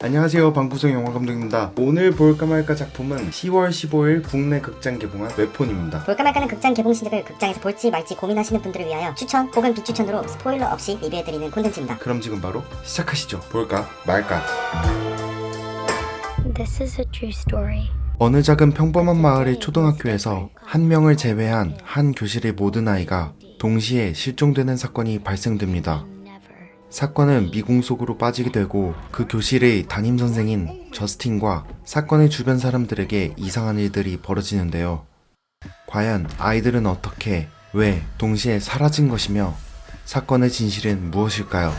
안녕하세요, 방구석 영화감독입니다. 오늘 볼까 말까 작품은 10월 15일 국내 극장 개봉한 웹폰입니다. 볼까 말까는 극장 개봉 신작을 극장에서 볼지 말지 고민하시는 분들을 위하여 추천 혹은 비추천으로 스포일러 없이 리뷰해드리는 콘텐츠입니다. 그럼 지금 바로 시작하시죠. 볼까 말까. This is a true story. 어느 작은 평범한 마을의 초등학교에서 한 명을 제외한 한 교실의 모든 아이가 동시에 실종되는 사건이 발생됩니다. 사건은 미궁 속으로 빠지게 되고 그 교실의 담임선생인 저스틴과 사건의 주변 사람들에게 이상한 일들이 벌어지는데요. 과연 아이들은 어떻게, 왜 동시에 사라진 것이며 사건의 진실은 무엇일까요?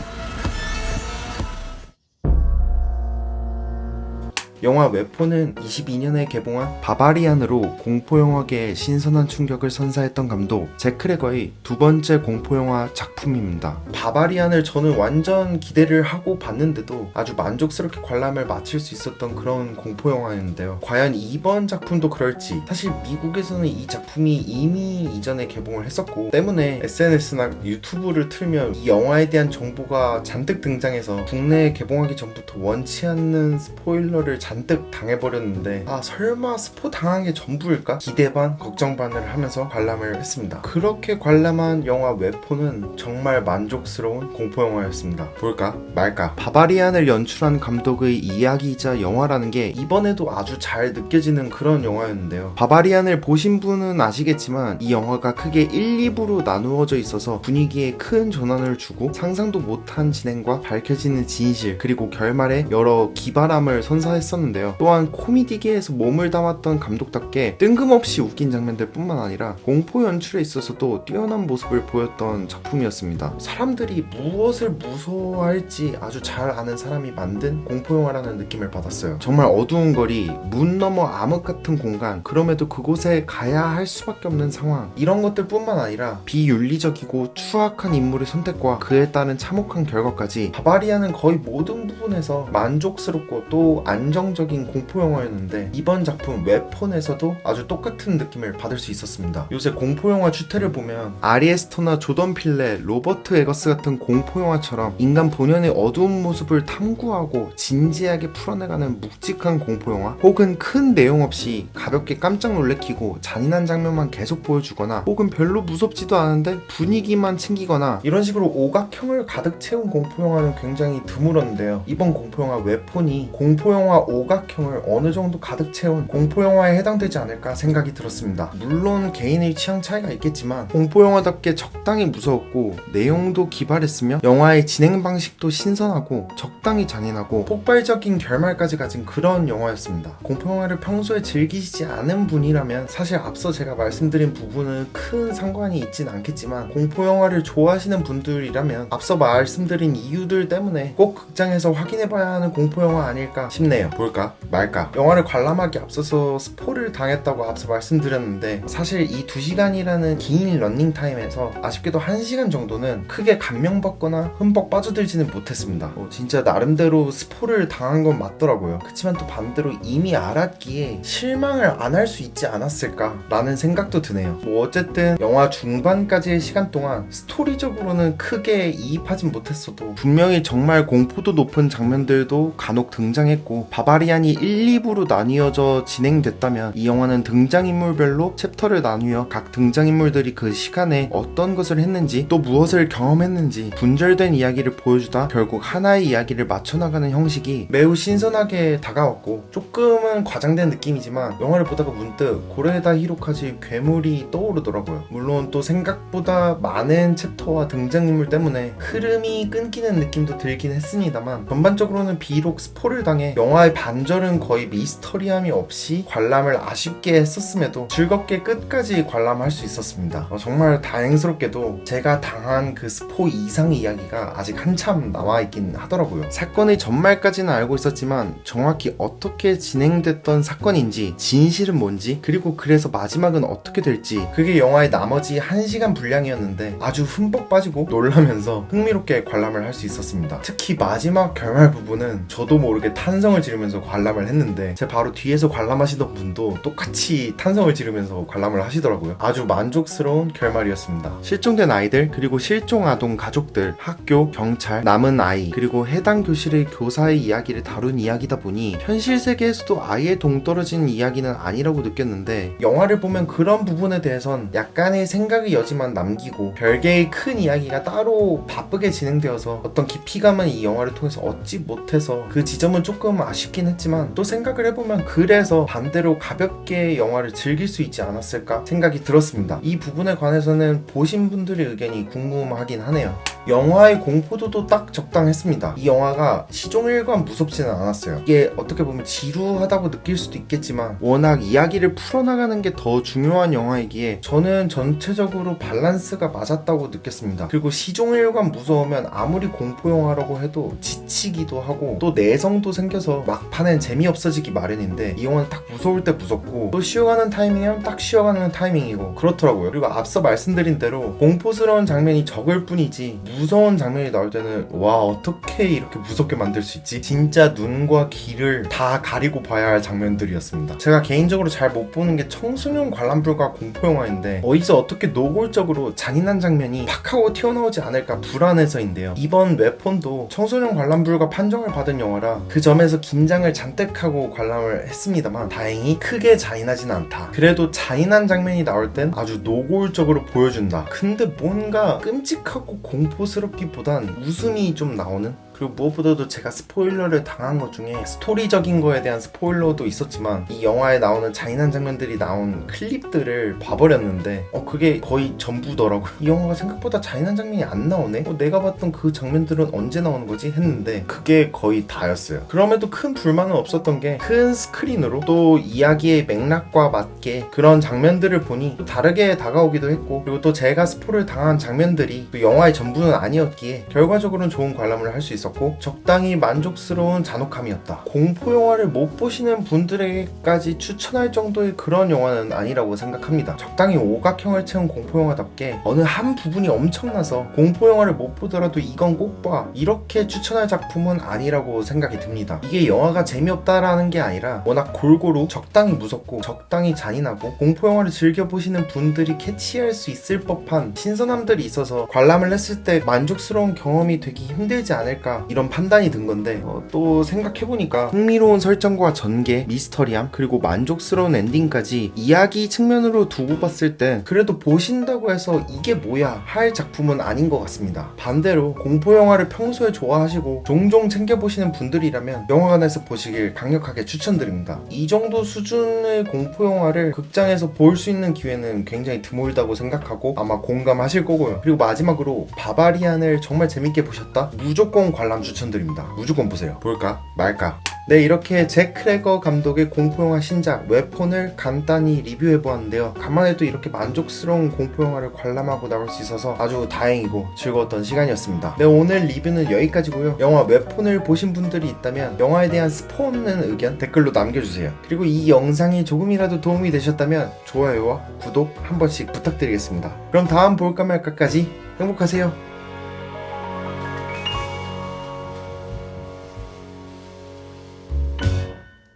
영화 웹폰은 22년에 개봉한 바바리안으로 공포영화계에 신선한 충격을 선사했던 감독 잭 크레거의 두 번째 공포영화 작품입니다. 바바리안을 저는 완전 기대를 하고 봤는데도 아주 만족스럽게 관람을 마칠 수 있었던 그런 공포영화였는데요. 과연 이번 작품도 그럴지. 사실 미국에서는 이 작품이 이미 이전에 개봉을 했었고 때문에 SNS나 유튜브를 틀면 이 영화에 대한 정보가 잔뜩 등장해서 국내에 개봉하기 전부터 원치 않는 스포일러를 잔뜩 당해버렸는데 설마 스포 당한 게 전부일까? 기대 반 걱정 반을 하면서 관람을 했습니다. 그렇게 관람한 영화 웹폰은 정말 만족스러운 공포영화였습니다. 볼까 말까. 바바리안을 연출한 감독의 이야기이자 영화라는 게 이번에도 아주 잘 느껴지는 그런 영화였는데요. 바바리안을 보신 분은 아시겠지만 이 영화가 크게 1, 2부로 나누어져 있어서 분위기에 큰 전환을 주고 상상도 못한 진행과 밝혀지는 진실 그리고 결말에 여러 기발함을 선사했었는데요. 또한 코미디계에서 몸을 담았던 감독답게 뜬금없이 웃긴 장면들 뿐만 아니라 공포 연출에 있어서도 뛰어난 모습을 보였던 작품이었습니다. 사람들이 무엇을 무서워할지 아주 잘 아는 사람이 만든 공포영화라는 느낌을 받았어요. 정말 어두운 거리, 문 너머 암흑 같은 공간, 그럼에도 그곳에 가야 할 수밖에 없는 상황, 이런 것들 뿐만 아니라 비윤리적이고 추악한 인물의 선택과 그에 따른 참혹한 결과까지 바바리안은 거의 모든 부분에서 만족스럽고 또 안정적인 공포영화였는데 이번 작품 웹폰에서도 아주 똑같은 느낌을 받을 수 있었습니다. 요새 공포영화 추태를 보면 아리에스토나 조던 필레, 로버트 에거스 같은 공포영화처럼 인간 본연의 어두운 모습을 탐구하고 진지하게 풀어내가는 묵직한 공포영화, 혹은 큰 내용 없이 가볍게 깜짝 놀래키고 잔인한 장면만 계속 보여주거나 혹은 별로 무섭지도 않은데 분위기만 챙기거나 이런 식으로 오각형을 가득 채운 공포영화는 굉장히 드물었는데요. 이번 공포영화 웹폰이 공포영화 오각형을 어느 정도 가득 채운 공포영화에 해당되지 않을까 생각이 들었습니다. 물론 개인의 취향 차이가 있겠지만 공포영화답게 적당히 무서웠고 내용도 기발했으며 영화의 진행 방식도 신선하고 적당히 잔인하고 폭발적인 결말까지 가진 그런 영화였습니다. 공포영화를 평소에 즐기시지 않은 분이라면 사실 앞서 제가 말씀드린 부분은 큰 상관이 있진 않겠지만 공포영화를 좋아하시는 분들이라면 앞서 말씀드린 이유들 때문에 꼭 극장에서 확인해봐야 하는 공포영화 아닐까 싶네요. 볼까 말까. 영화를 관람하기 앞서서 스포를 당했다고 앞서 말씀드렸는데 사실 이 2시간이라는 긴 러닝타임에서 아쉽게도 1시간 정도는 크게 감명받거나 흠뻑 빠져들지는 못했습니다. 진짜 나름대로 스포를 당한 건 맞더라고요. 그치만 또 반대로 이미 알았기에 실망을 안 할 수 있지 않았을까 라는 생각도 드네요. 어쨌든 영화 중반까지의 시간 동안 스토리적으로는 크게 이입하진 못했어도 분명히 정말 공포도 높은 장면들도 간혹 등장했고 바바리안이 1, 2부로 나뉘어져 진행됐다면 이 영화는 등장인물별로 챕터를 나누어 각 등장인물들이 그 시간에 어떤 것을 했는지 또 무엇을 경험했는지 분절된 이야기를 보여주다 결국 하나의 이야기를 맞춰나가는 형식이 매우 신선하게 다가왔고 조금은 과장된 느낌이지만 영화를 보다가 문득 고레에다 히로카즈의 괴물이 떠오르더라고요. 물론 또 생각보다 많은 챕터와 등장인물 때문에 흐름이 끊기는 느낌도 들긴 했습니다만 전반적으로는 비록 스포를 당해 영화의 반절은 거의 미스터리함이 없이 관람을 아쉽게 했었음에도 즐겁게 끝까지 관람할 수 있었습니다. 정말 다행스럽게도 제가 당한 그 스포 이상의 이야기가 아직 한참 남아있긴 하더라고요. 사건의 전말까지는 알고 있었지만 정확히 어떻게 진행됐던 사건인지 진실은 뭔지 그리고 그래서 마지막은 어떻게 될지 그게 영화의 나머지 1시간 분량이었는데 아주 흠뻑 빠지고 놀라면서 흥미롭게 관람을 할 수 있었습니다. 특히 마지막 결말 부분은 저도 모르게 탄성을 지르면서 이러면서 관람을 했는데 제 바로 뒤에서 관람하시던 분도 똑같이 탄성을 지르면서 관람을 하시더라고요. 아주 만족스러운 결말이었습니다. 실종된 아이들, 그리고 실종 아동 가족들, 학교, 경찰, 남은 아이, 그리고 해당 교실의 교사의 이야기를 다룬 이야기다 보니 현실 세계에서도 아예 동떨어진 이야기는 아니라고 느꼈는데, 영화를 보면 그런 부분에 대해선 약간의 생각의 여지만 남기고 별개의 큰 이야기가 따로 바쁘게 진행되어서 어떤 깊이감은 이 영화를 통해서 얻지 못해서 그 지점은 조금 아쉽긴 했지만, 또 생각을 해보면 그래서 반대로 가볍게 영화를 즐길 수 있지 않았을까 생각이 들었습니다. 이 부분에 관해서는 보신 분들의 의견이 궁금하긴 하네요. 영화의 공포도도 딱 적당했습니다. 이 영화가 시종일관 무섭지는 않았어요. 이게 어떻게 보면 지루하다고 느낄 수도 있겠지만 워낙 이야기를 풀어나가는 게 더 중요한 영화이기에 저는 전체적으로 밸런스가 맞았다고 느꼈습니다. 그리고 시종일관 무서우면 아무리 공포 영화라고 해도 지치기도 하고 또 내성도 생겨서 막판엔 재미없어지기 마련인데, 이 영화는 딱 무서울 때 무섭고 또 쉬어가는 타이밍이면 딱 쉬어가는 타이밍이고 그렇더라고요. 그리고 앞서 말씀드린 대로 공포스러운 장면이 적을 뿐이지 무서운 장면이 나올 때는 와, 어떻게 이렇게 무섭게 만들 수 있지? 진짜 눈과 귀를 다 가리고 봐야 할 장면들이었습니다. 제가 개인적으로 잘 못 보는 게 청소년 관람 불가 공포 영화인데 어디서 어떻게 노골적으로 잔인한 장면이 팍 하고 튀어나오지 않을까 불안해서인데요. 이번 웹폰도 청소년 관람 불가 판정을 받은 영화라 그 점에서 긴장을 잔뜩 하고 관람을 했습니다만 다행히 크게 잔인하진 않다. 그래도 잔인한 장면이 나올 땐 아주 노골적으로 보여준다. 근데 뭔가 끔찍하고 공포스럽기보단 웃음이 좀 나오는? 그리고 무엇보다도 제가 스포일러를 당한 것 중에 스토리적인 거에 대한 스포일러도 있었지만 이 영화에 나오는 잔인한 장면들이 나온 클립들을 봐버렸는데 그게 거의 전부더라고요. 이 영화가 생각보다 잔인한 장면이 안 나오네? 내가 봤던 그 장면들은 언제 나오는 거지? 했는데 그게 거의 다였어요. 그럼에도 큰 불만은 없었던 게 큰 스크린으로 또 이야기의 맥락과 맞게 그런 장면들을 보니 또 다르게 다가오기도 했고, 그리고 또 제가 스포를 당한 장면들이 또 영화의 전부는 아니었기에 결과적으로는 좋은 관람을 할 수 있었고 적당히 만족스러운 잔혹함이었다. 공포 영화를 못 보시는 분들에게까지 추천할 정도의 그런 영화는 아니라고 생각합니다. 적당히 오각형을 채운 공포 영화답게 어느 한 부분이 엄청나서 공포 영화를 못 보더라도 이건 꼭 봐, 이렇게 추천할 작품은 아니라고 생각이 듭니다. 이게 영화가 재미없다라는 게 아니라 워낙 골고루 적당히 무섭고 적당히 잔인하고 공포 영화를 즐겨보시는 분들이 캐치할 수 있을 법한 신선함들이 있어서 관람을 했을 때 만족스러운 경험이 되기 힘들지 않을까, 이런 판단이 든 건데 또 생각해보니까 흥미로운 설정과 전개, 미스터리함, 그리고 만족스러운 엔딩까지 이야기 측면으로 두고 봤을 때 그래도 보신다고 해서 이게 뭐야 할 작품은 아닌 것 같습니다. 반대로 공포 영화를 평소에 좋아하시고 종종 챙겨보시는 분들이라면 영화관에서 보시길 강력하게 추천드립니다. 이 정도 수준의 공포 영화를 극장에서 볼 수 있는 기회는 굉장히 드물다고 생각하고 아마 공감하실 거고요. 그리고 마지막으로 바바리안을 정말 재밌게 보셨다? 무조건 관람 추천드립니다. 무조건 보세요. 볼까 말까. 네, 이렇게 잭 크레거 감독의 공포영화 신작 웹폰을 간단히 리뷰해보았는데요. 간만에 또 이렇게 만족스러운 공포영화를 관람하고 나올 수 있어서 아주 다행이고 즐거웠던 시간이었습니다. 네, 오늘 리뷰는 여기까지고요. 영화 웹폰을 보신 분들이 있다면 영화에 대한 스포 없는 의견 댓글로 남겨주세요. 그리고 이 영상이 조금이라도 도움이 되셨다면 좋아요와 구독 한 번씩 부탁드리겠습니다. 그럼 다음 볼까 말까까지 행복하세요.